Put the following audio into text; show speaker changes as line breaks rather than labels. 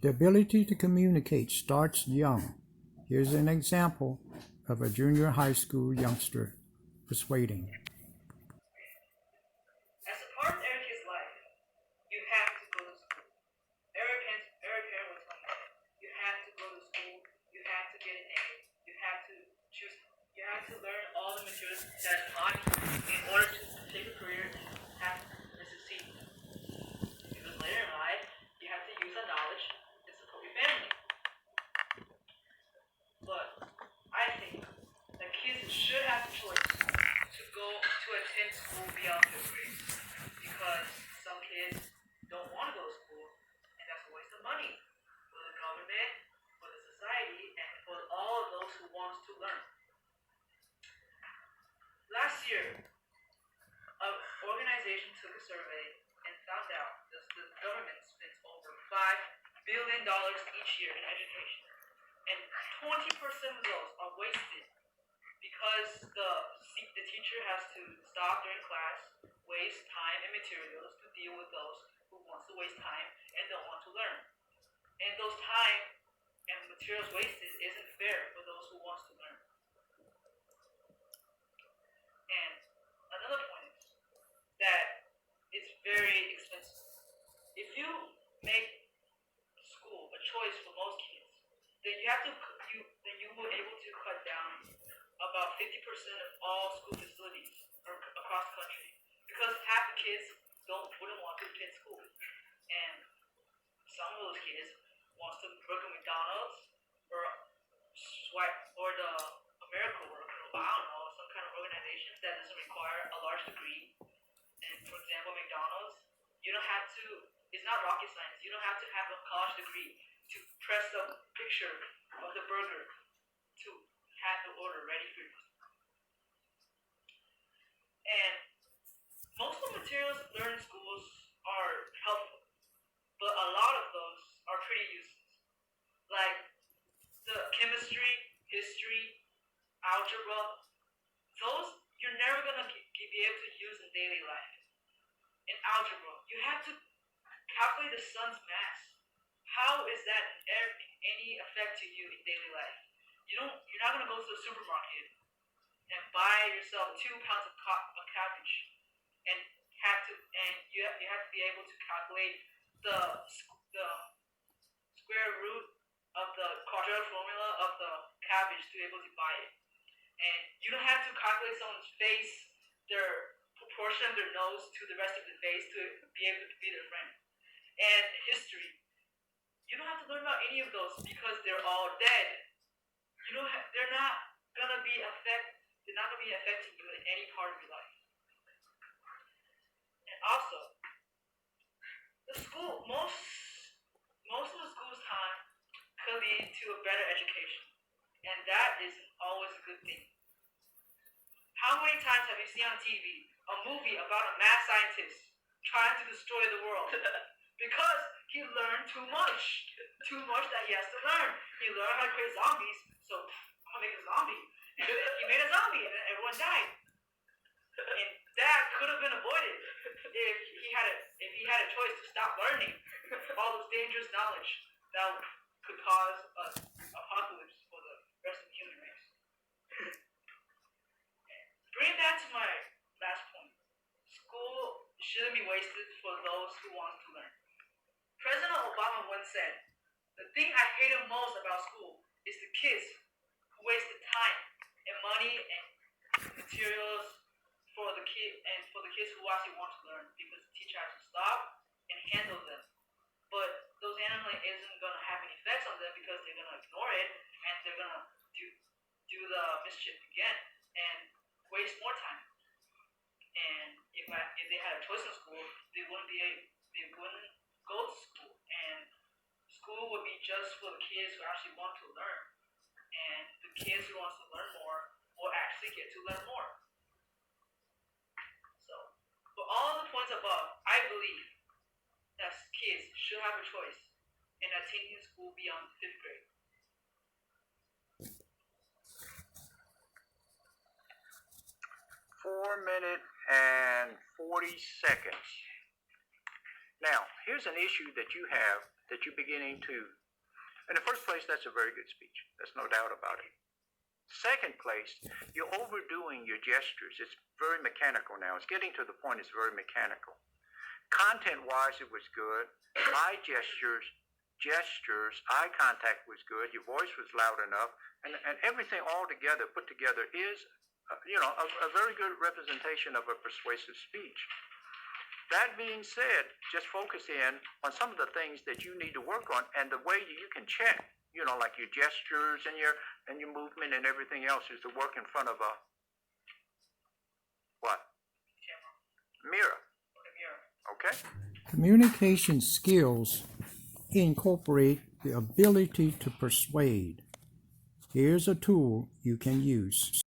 The ability to communicate starts young. Here's an example of a junior high school youngster persuading.
As a part of every kid's life, you have to go to school. Every parent will tell you that. You have to go to school. You have to get an A. You have to choose. You have to learn all the materials that is taught in order to take a career and have and succeed. Because later in life, you have to use that knowledge to support your family. But I think that kids should have the choice to go to attend school beyond fifth grade. Because some kids don't want to go to school, and that's a waste of money for the government, for the society, and for all of those who want to learn. Last year, an organization took a survey and found out that the government spends over $5 billion each year in education, and 20% of those are wasted because the teacher has to stop during class, waste time and materials to deal with those who wants to waste time and don't want to learn. And those time and materials wasted isn't fair for those who wants to learn. And another point is that it's very expensive. If you make school a choice for most kids, then you will able to cut down about 50% of all school facilities across the country because half the kids wouldn't want to attend school, and some of those kids wants to work at McDonald's or swipe or the America Worker, or I don't know, some kind of organization that doesn't require a large degree. And for example, McDonald's, you don't have to. It's not rocket science. You don't have to have a college degree to press the picture of the burger to have the order ready for you. And most of the materials learned in schools are helpful, but a lot of those are pretty useless. Like the chemistry, history, algebra, those you're never gonna be able to use in daily life. In algebra, you have to calculate the sun's mass. How is that any effect to you in daily life? You're not gonna go to the supermarket and buy yourself 2 pounds of cabbage and you have to be able to calculate the the square root of the quadratic formula of the cabbage to be able to buy it. And you don't have to calculate someone's face, their proportion of their nose to the rest of the face to be able to be their friend. And history, you don't have to learn about any of those because they're all dead. They're not gonna be They're not gonna be affecting you in any part of your life. And also, the school most of the school's time could lead to a better education, and that is always a good thing. How many times have you seen on TV a movie about a mad scientist trying to destroy the world because he learned too much that he has to learn. He learned how to create zombies, so I'm gonna make a zombie. He made a zombie, and then everyone died. And that could have been avoided if he had a choice to stop learning all this dangerous knowledge that could cause an apocalypse for the rest of the human race. Bring that to my last point. School shouldn't be wasted for those who want to learn. President Obama once said, "The thing I hated most about school is the kids who wasted time and money and materials for the kids who actually want to learn because the teacher has to stop and handle them. But those handling isn't gonna have any effects on them because they're gonna ignore it and they're gonna do the mischief again and waste more time. And if they had a choice in school, they wouldn't go to school, and school would be just for the kids who actually want to learn, and the kids who want to learn more will actually get to learn more. So, for all the points above, I believe that kids should have a choice in attending school beyond fifth grade.
4 minutes and 40 seconds. Now, here's an issue that you have that you're beginning to, in the first place, that's a very good speech. There's no doubt about it. Second place, you're overdoing your gestures. It's very mechanical now. It's getting to the point it's very mechanical. Content-wise, it was good. Eye gestures, eye contact was good. Your voice was loud enough. And everything all together, put together, is, a very good representation of a persuasive speech. That being said, just focus in on some of the things that you need to work on, and the way you can check, like your gestures and your movement and everything else, is to work in front of a what?
Camera.
Mirror.
Okay, mirror.
Okay?
Communication skills incorporate the ability to persuade. Here's a tool you can use.